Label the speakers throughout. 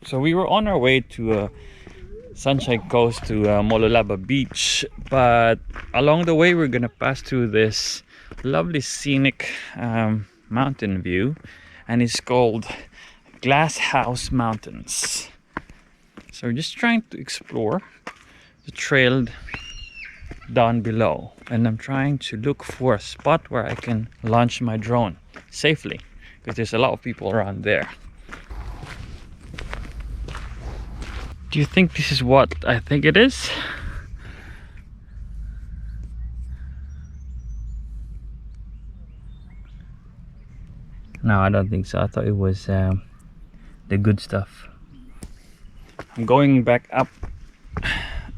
Speaker 1: So we were on our way to Sunshine Coast to Mololaba Beach, but along the way we're gonna pass through this lovely scenic mountain view, and it's called Glass House Mountains. So we're just trying to explore the trail down below, and I'm trying to look for a spot where I can launch my drone safely, because there's a lot of people around there. Do you think this is what I think it is? No, I don't think so. I thought it was the good stuff. I'm going back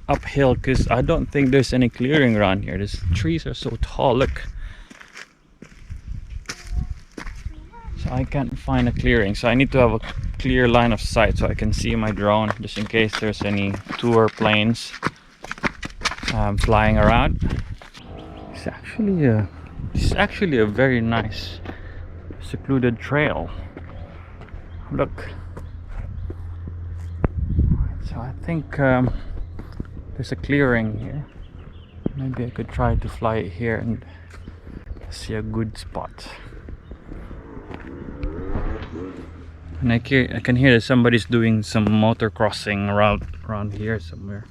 Speaker 1: uphill because I don't think there's any clearing around here. These trees are so tall, look. So I can't find a clearing, so I need to have a clear line of sight so I can see my drone, just in case there's any tour planes flying around. It's actually a very nice secluded trail. Look. So I think there's a clearing here. Maybe I could try to fly it here and see a good spot. And I can hear that somebody's doing some motor crossing around here somewhere.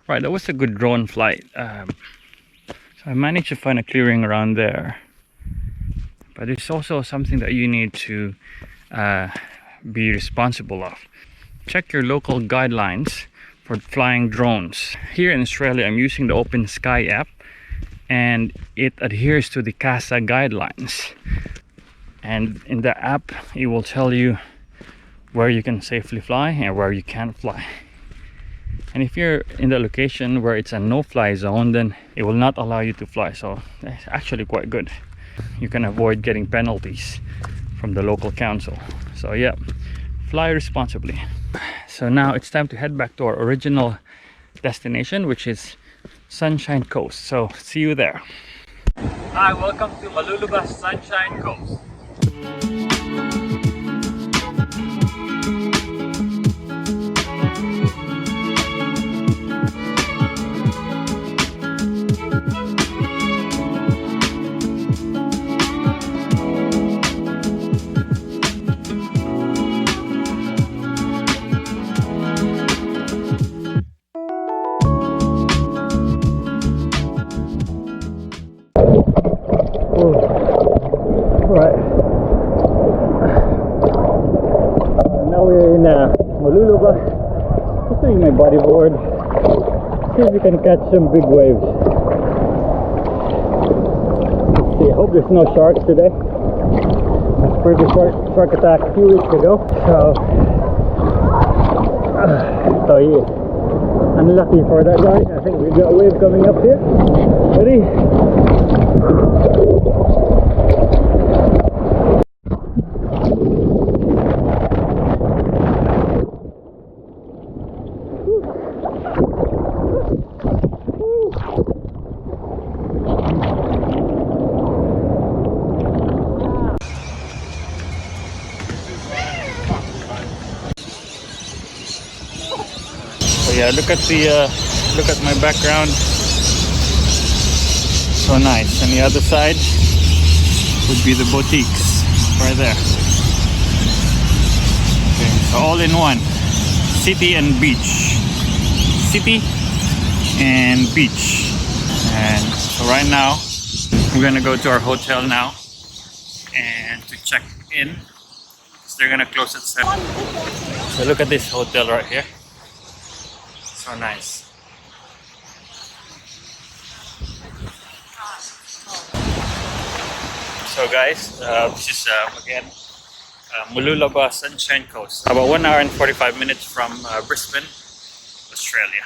Speaker 1: Right, that was a good drone flight. So I managed to find a clearing around there, but it's also something that you need to be responsible of. Check your local guidelines for flying drones. Here in Australia, I'm using the Open Sky app, and it adheres to the CASA guidelines. And in the app, it will tell you where you can safely fly and where you can't fly. And if you're in the location where it's a no-fly zone, then it will not allow you to fly. So it's actually quite good. You can avoid getting penalties from the local council. So yeah, fly responsibly. So now it's time to head back to our original destination, which is Sunshine Coast. So see you there. Hi, welcome to Maluluba Sunshine Coast. Maluluba, just doing my bodyboard, see if we can catch some big waves. Let's see, I hope there's no sharks today. That's pretty shark attack a few weeks ago. So yeah, unlucky for that guy. I think we've got a wave coming up here. Ready? Yeah, look at my background, so nice. And the other side would be the boutiques right there. Okay, so all all in one. City and beach. City and beach. And so right now, we're gonna go to our hotel now and to check in. So they're gonna close at 7. So look at this hotel right here. So nice. So guys, this is again Mululaba Sunshine Coast, about 1 hour and 45 minutes from Brisbane, Australia.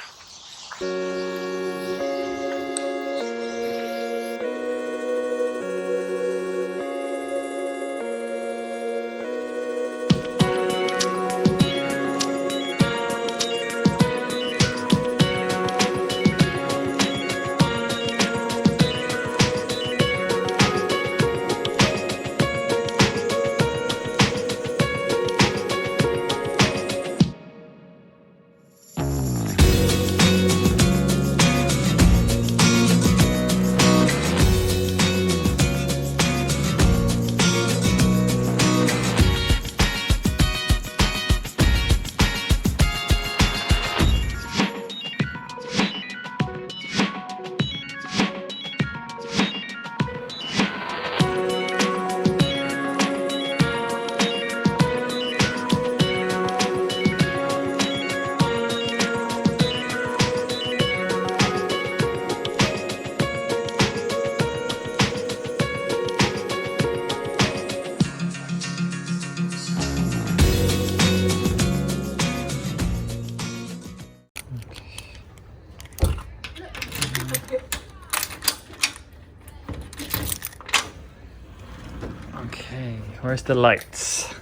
Speaker 1: Okay, where's the lights?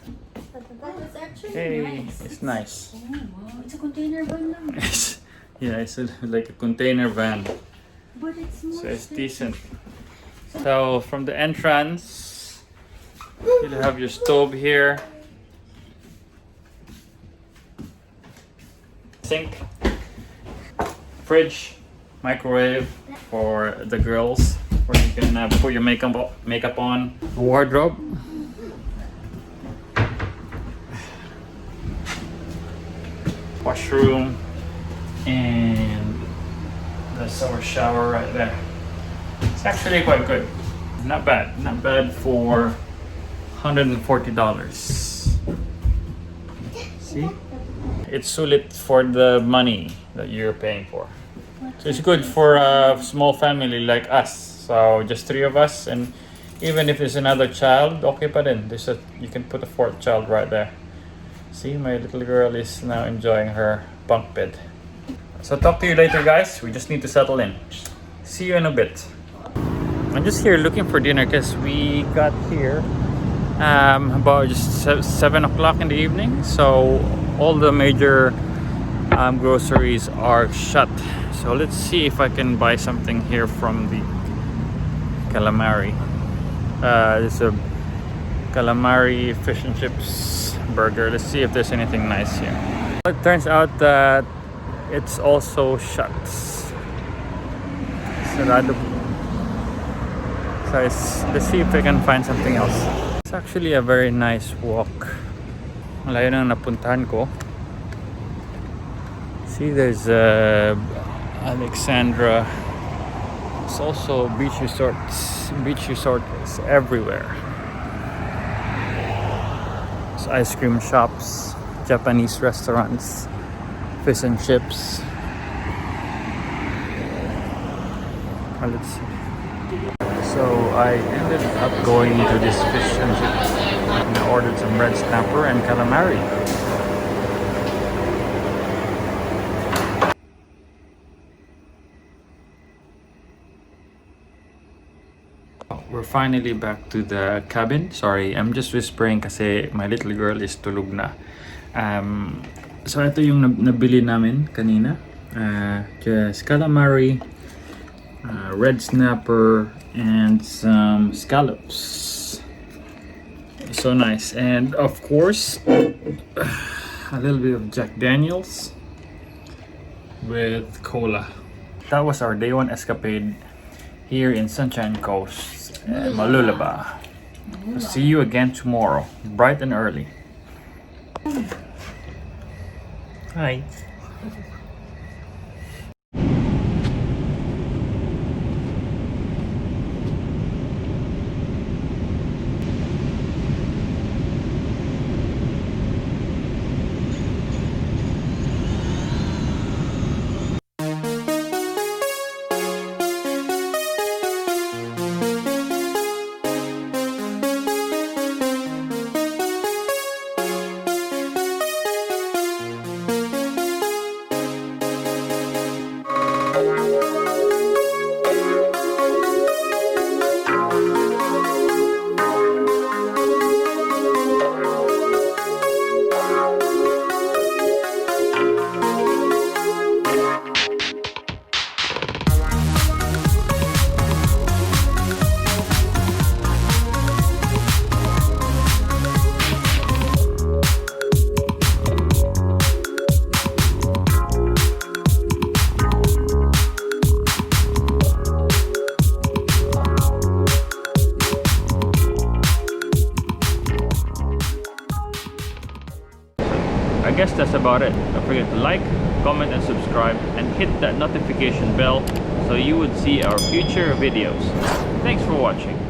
Speaker 2: That's actually
Speaker 1: Hey,
Speaker 2: nice.
Speaker 1: it's nice.
Speaker 2: Oh wow, it's a container van lang.
Speaker 1: Yeah, it's like a container van,
Speaker 2: But it's more
Speaker 1: so it's
Speaker 2: spacious.
Speaker 1: decent. So from the entrance, you'll have your stove here, sink, fridge, microwave for the girls, where you can put your makeup on, wardrobe, washroom, and there's our shower right there. It's actually quite good. Not bad. Not bad for $140. See? It's sulit for the money that you're paying for. So it's good for a small family like us. So just 3 of us, and even if there's another child, okay pa din. You can put a 4th child right there. See, my little girl is now enjoying her bunk bed. So talk to you later, guys. We just need to settle in. See you in a bit. I'm just here looking for dinner because we got here about just 7 o'clock in the evening. So all the major groceries are shut. So let's see if I can buy something here from the calamari. There's a calamari fish and chips burger. Let's see if there's anything nice here. It turns out that it's also shut. So let's see if I can find something else. It's actually a very nice walk. Malayo nang napuntahan ko. See, there's Alexandra. It's also beach resorts. Beach resort is everywhere. It's ice cream shops, Japanese restaurants, fish and chips. Let's see. So I ended up going to this fish and chips and I ordered some red snapper and calamari. We're finally back to the cabin. Sorry, I'm just whispering kasi my little girl is tulog na. So ito yung nabili namin kanina. Just calamari, red snapper, and some scallops. So nice. And of course, a little bit of Jack Daniels with cola. That was our day 1 escapade here in Sunshine Coast, Mululaba. See you again tomorrow, bright and early.
Speaker 3: Hi.
Speaker 1: I guess that's about it. Don't forget to like, comment and subscribe, and hit that notification bell so you would see our future videos. Thanks for watching.